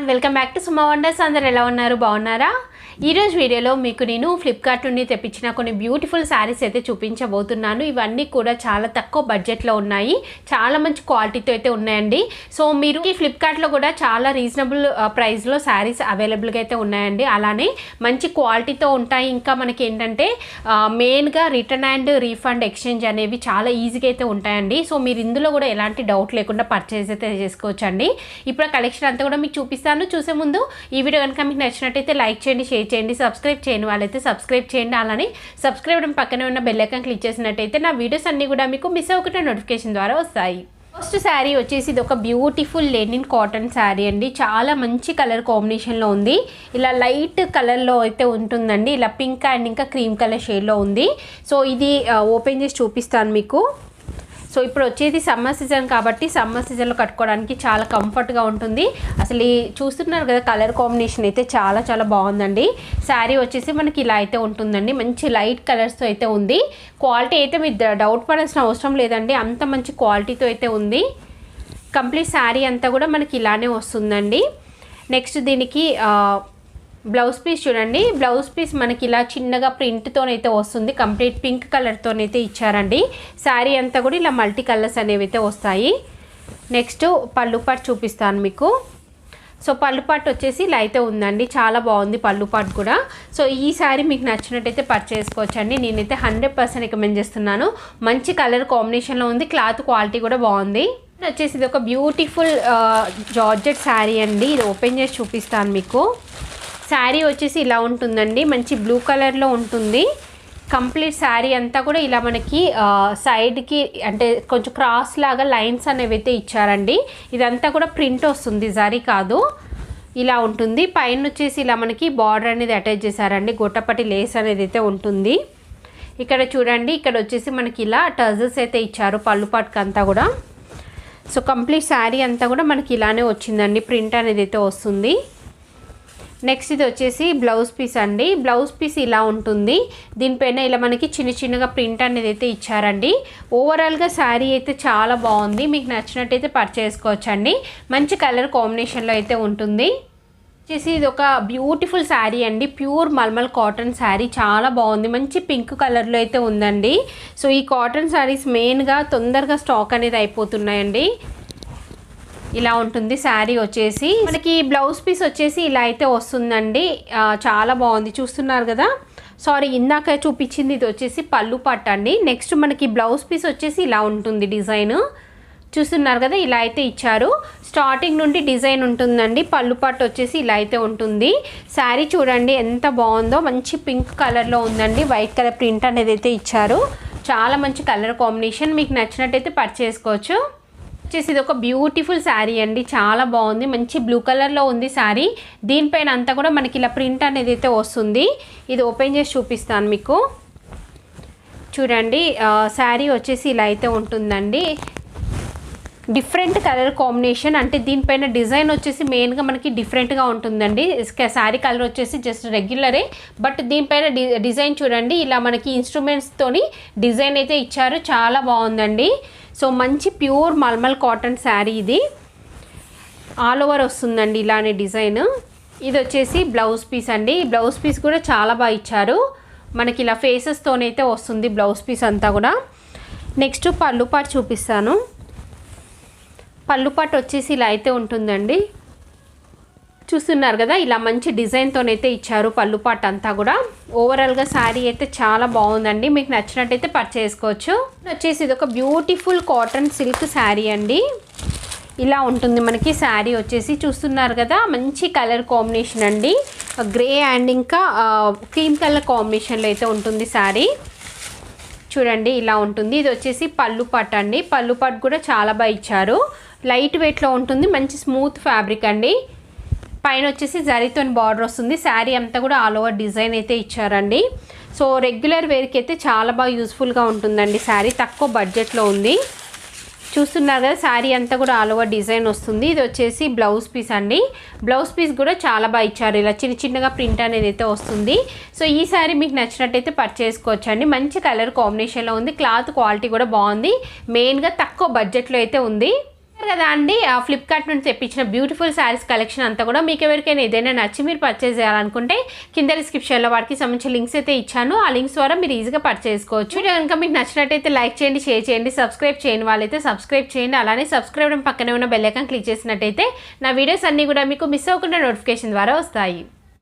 Everyone welcome back to Suma wonders. అందరు ఎలా ఉన్నారు? బాగున్నారా? ఈరోజు వీడియోలో మీకు నేను ఫ్లిప్కార్ట్ నుండి తెప్పించిన కొన్ని బ్యూటిఫుల్ శారీస్ అయితే చూపించబోతున్నాను. ఇవన్నీ కూడా చాలా తక్కువ బడ్జెట్లో ఉన్నాయి, చాలా మంచి క్వాలిటీతో అయితే ఉన్నాయండి. సో మీరు ఈ ఫ్లిప్కార్ట్లో కూడా చాలా రీజనబుల్ ప్రైస్లో శారీస్ అవైలబుల్గా అయితే ఉన్నాయండి. అలానే మంచి క్వాలిటీతో ఉంటాయి. ఇంకా మనకి ఏంటంటే మెయిన్గా రిటర్న్ అండ్ రీఫండ్ ఎక్స్చేంజ్ అనేవి చాలా ఈజీగా అయితే ఉంటాయండి. సో మీరు ఇందులో కూడా ఎలాంటి డౌట్ లేకుండా పర్చేజ్ అయితే చేసుకోవచ్చండి. ఇప్పుడు కలెక్షన్ అంతా కూడా మీకు చూపిస్తాను. చూసే ముందు ఈ వీడియో కనుక మీకు నచ్చినట్టయితే లైక్ చేయండి, షేర్ చేయండి, సబ్స్క్రైబ్ చేయని వాళ్ళైతే సబ్స్క్రైబ్ చేయండి. అలానే సబ్స్క్రైబ్ పక్కనే ఉన్న బెల్ ఐకాన్ క్లిక్ చేసినట్టయితే నా వీడియోస్ అన్నీ కూడా మీకు మిస్ అవ్వకుండా నోటిఫికేషన్ ద్వారా వస్తాయి. ఫస్ట్ శారీ వచ్చేసి ఇది ఒక బ్యూటిఫుల్ లెనిన్ కాటన్ శారీ అండి. చాలా మంచి కలర్ కాంబినేషన్లో ఉంది. ఇలా లైట్ కలర్లో అయితే ఉంటుందండి. ఇలా పింక్ అండ్ ఇంకా క్రీమ్ కలర్ షేడ్లో ఉంది. సో ఇది ఓపెన్ చేసి చూపిస్తాను మీకు. సో ఇప్పుడు వచ్చేది సమ్మర్ సీజన్ కాబట్టి సమ్మర్ సీజన్లో కట్టుకోవడానికి చాలా కంఫర్ట్గా ఉంటుంది. అసలు చూస్తున్నారు కదా, కలర్ కాంబినేషన్ అయితే చాలా చాలా బాగుందండి. శారీ వచ్చేసి మనకి ఇలా అయితే ఉంటుందండి. మంచి లైట్ కలర్స్తో అయితే ఉంది. క్వాలిటీ అయితే మీరు డౌట్ పడాల్సిన అవసరం లేదండి, అంత మంచి క్వాలిటీతో అయితే ఉంది. కంప్లీట్ శారీ అంతా కూడా మనకి ఇలానే వస్తుందండి. నెక్స్ట్ దీనికి బ్లౌజ్ పీస్ చూడండి. బ్లౌజ్ పీస్ మనకి ఇలా చిన్నగా ప్రింట్తోనైతే వస్తుంది. కంప్లీట్ పింక్ కలర్తోనైతే ఇచ్చారండి. శారీ అంతా కూడా ఇలా మల్టీ కలర్స్ అనేవి అయితే వస్తాయి. నెక్స్ట్ పళ్ళు పాటు చూపిస్తాను మీకు. సో పళ్ళు పాటు వచ్చేసి ఇలా అయితే ఉందండి. చాలా బాగుంది పళ్ళు పాటు కూడా. సో ఈ శారీ మీకు నచ్చినట్టయితే పర్చేస్ చేసుకోవచ్చండి. నేనైతే 100% రికమెండ్ చేస్తున్నాను. మంచి కలర్ కాంబినేషన్లో ఉంది. క్లాత్ క్వాలిటీ కూడా బాగుంది. వచ్చేసి ఇది ఒక బ్యూటిఫుల్ జార్జెట్ శారీ అండి. ఇది ఓపెన్ చేసి చూపిస్తాను మీకు. శారీ వచ్చేసి ఇలా ఉంటుందండి. మంచి బ్లూ కలర్లో ఉంటుంది. కంప్లీట్ శారీ అంతా కూడా ఇలా మనకి సైడ్కి అంటే కొంచెం క్రాస్ లాగా లైన్స్ అనేవి అయితే ఇచ్చారండి. ఇదంతా కూడా ప్రింట్ వస్తుంది, జరీ కాదు. ఇలా ఉంటుంది. పైన వచ్చేసి ఇలా మనకి బార్డర్ అనేది అటాచ్ చేశారండి. గొట్టపట్టి లేస్ అనేది అయితే ఉంటుంది. ఇక్కడ చూడండి, ఇక్కడ వచ్చేసి మనకి ఇలా టజల్స్ అయితే ఇచ్చారు పళ్ళు పాటుకు అంతా కూడా. సో కంప్లీట్ శారీ అంతా కూడా మనకి ఇలానే వచ్చిందండి. ప్రింట్ అనేది అయితే వస్తుంది. నెక్స్ట్ ఇది వచ్చేసి బ్లౌజ్ పీస్ అండి. బ్లౌజ్ పీస్ ఇలా ఉంటుంది. దీనిపైన ఇలా మనకి చిన్న చిన్నగా ప్రింట్ అనేది అయితే ఇచ్చారండి. ఓవరాల్గా శారీ అయితే చాలా బాగుంది. మీకు నచ్చినట్టయితే పర్చేస్ చేసుకోవచ్చండి. మంచి కలర్ కాంబినేషన్లో అయితే ఉంటుంది. వచ్చేసి ఇది ఒక బ్యూటిఫుల్ శారీ అండి. ప్యూర్ మల్మల్ కాటన్ శారీ, చాలా బాగుంది. మంచి పింక్ కలర్లో అయితే ఉందండి. సో ఈ కాటన్ శారీస్ మెయిన్గా తొందరగా స్టాక్ అనేది అయిపోతున్నాయండి. ఇలా ఉంటుంది శారీ వచ్చేసి. మనకి బ్లౌజ్ పీస్ వచ్చేసి ఇలా అయితే వస్తుందండి. చాలా బాగుంది, చూస్తున్నారు కదా. సారీ, ఇందాక చూపించింది ఇది వచ్చేసి పళ్ళు పట్టు అండి. నెక్స్ట్ మనకి బ్లౌజ్ పీస్ వచ్చేసి ఇలా ఉంటుంది. డిజైన్ చూస్తున్నారు కదా, ఇలా అయితే ఇచ్చారు. స్టార్టింగ్ నుండి డిజైన్ ఉంటుందండి. పళ్ళు పట్టు వచ్చేసి ఇలా అయితే ఉంటుంది. శారీ చూడండి ఎంత బాగుందో. మంచి పింక్ కలర్లో ఉందండి. వైట్ కలర్ ప్రింట్ అనేది అయితే ఇచ్చారు. చాలా మంచి కలర్ కాంబినేషన్. మీకు నచ్చినట్టయితే పర్చేస్ చేసుకోవచ్చు. వచ్చేసి ఇది ఒక బ్యూటిఫుల్ శారీ అండి. చాలా బాగుంది. మంచి బ్లూ కలర్లో ఉంది శారీ. దీనిపైన అంతా కూడా మనకి ఇలా ప్రింట్ అనేది అయితే వస్తుంది. ఇది ఓపెన్ చేసి చూపిస్తాను మీకు. చూడండి, శారీ వచ్చేసి ఇలా అయితే ఉంటుందండి. డిఫరెంట్ కలర్ కాంబినేషన్, అంటే దీనిపైన డిజైన్ వచ్చేసి మెయిన్గా మనకి డిఫరెంట్గా ఉంటుందండి. శారీ కలర్ వచ్చేసి జస్ట్ రెగ్యులరే, బట్ దీనిపైన డిజైన్ చూడండి, ఇలా మనకి ఇన్స్ట్రుమెంట్స్తోని డిజైన్ అయితే ఇచ్చారు. చాలా బాగుందండి. సో మంచి ప్యూర్ మల్మల్ కాటన్ శారీ ఇది. ఆల్ ఓవర్ వస్తుందండి ఇలానే డిజైన్. ఇది వచ్చేసి బ్లౌజ్ పీస్ అండి. బ్లౌజ్ పీస్ కూడా చాలా బాగా ఇచ్చారు. మనకి ఇలా ఫేసెస్తోనైతే వస్తుంది బ్లౌజ్ పీస్ అంతా కూడా. నెక్స్ట్ పళ్ళు పాటు చూపిస్తాను. పళ్ళు పాటు వచ్చేసి ఇలా అయితే ఉంటుందండి. చూస్తున్నారు కదా, ఇలా మంచి డిజైన్తోనైతే ఇచ్చారు పళ్ళు పాటు అంతా కూడా. ఓవరాల్గా శారీ అయితే చాలా బాగుందండి. మీకు నచ్చినట్టయితే పర్చేస్ చేసుకోవచ్చు. వచ్చేసి ఇది ఒక బ్యూటిఫుల్ కాటన్ సిల్క్ శారీ అండి. ఇలా ఉంటుంది మనకి శారీ వచ్చేసి. చూస్తున్నారు కదా, మంచి కలర్ కాంబినేషన్ అండి. గ్రే అండ్ ఇంకా క్రీమ్ కలర్ కాంబినేషన్లో అయితే ఉంటుంది శారీ. చూడండి ఇలా ఉంటుంది. ఇది వచ్చేసి పళ్ళు పాటు అండి. పళ్ళు పాటు కూడా చాలా బాగా ఇచ్చారు. లైట్ వెయిట్లో ఉంటుంది. మంచి స్మూత్ ఫ్యాబ్రిక్ అండి. పైన వచ్చేసి జరీతోని బార్డర్ వస్తుంది. శారీ అంతా కూడా ఆల్ ఓవర్ డిజైన్ అయితే ఇచ్చారండి. సో రెగ్యులర్ వేర్కి అయితే చాలా బాగా యూస్ఫుల్గా ఉంటుందండి. శారీ తక్కువ బడ్జెట్లో ఉంది. చూస్తున్నారు కదా, శారీ అంతా కూడా ఆల్ ఓవర్ డిజైన్ వస్తుంది. ఇది వచ్చేసి బ్లౌజ్ పీస్ అండి. బ్లౌజ్ పీస్ కూడా చాలా బాగా ఇచ్చారు. ఇలా చిన్న చిన్నగా ప్రింట్ అనేది అయితే వస్తుంది. సో ఈ శారీ మీకు నచ్చినట్టయితే పర్చేస్ చేసుకోవచ్చు అండి. మంచి కలర్ కాంబినేషన్లో ఉంది. క్లాత్ క్వాలిటీ కూడా బాగుంది. మెయిన్గా తక్కువ బడ్జెట్లో అయితే ఉంది. కదా అండి, ఆ ఫ్లిప్కార్ట్ నుండి తెప్పించిన బ్యూటిఫుల్ శారీస్ కలెక్షన్ అంతా కూడా మీకు ఎవరికైనా ఏదైనా నచ్చి మీరు పర్చేస్ చేయాలనుకుంటే కింద డిస్క్రిప్షన్లో వాటికి సంబంధించిన లింక్స్ అయితే ఇచ్చాను. ఆ లింక్స్ ద్వారా మీరు ఈజీగా పర్చేస్ చేసుకోవచ్చు. వీడియో కనుక మీకు నచ్చినట్టయితే లైక్ చేయండి, షేర్ చేయండి, సబ్స్క్రైబ్ చేయని వాళ్ళైతే సబ్స్క్రైబ్ చేయండి. అలానే సబ్స్క్రైబ్ పక్కనే ఉన్న బెల్ ఐకాన్ క్లిక్ చేసినట్టయితే నా వీడియోస్ అన్నీ కూడా మీకు మిస్ అవ్వకుండా నోటిఫికేషన్ ద్వారా వస్తాయి.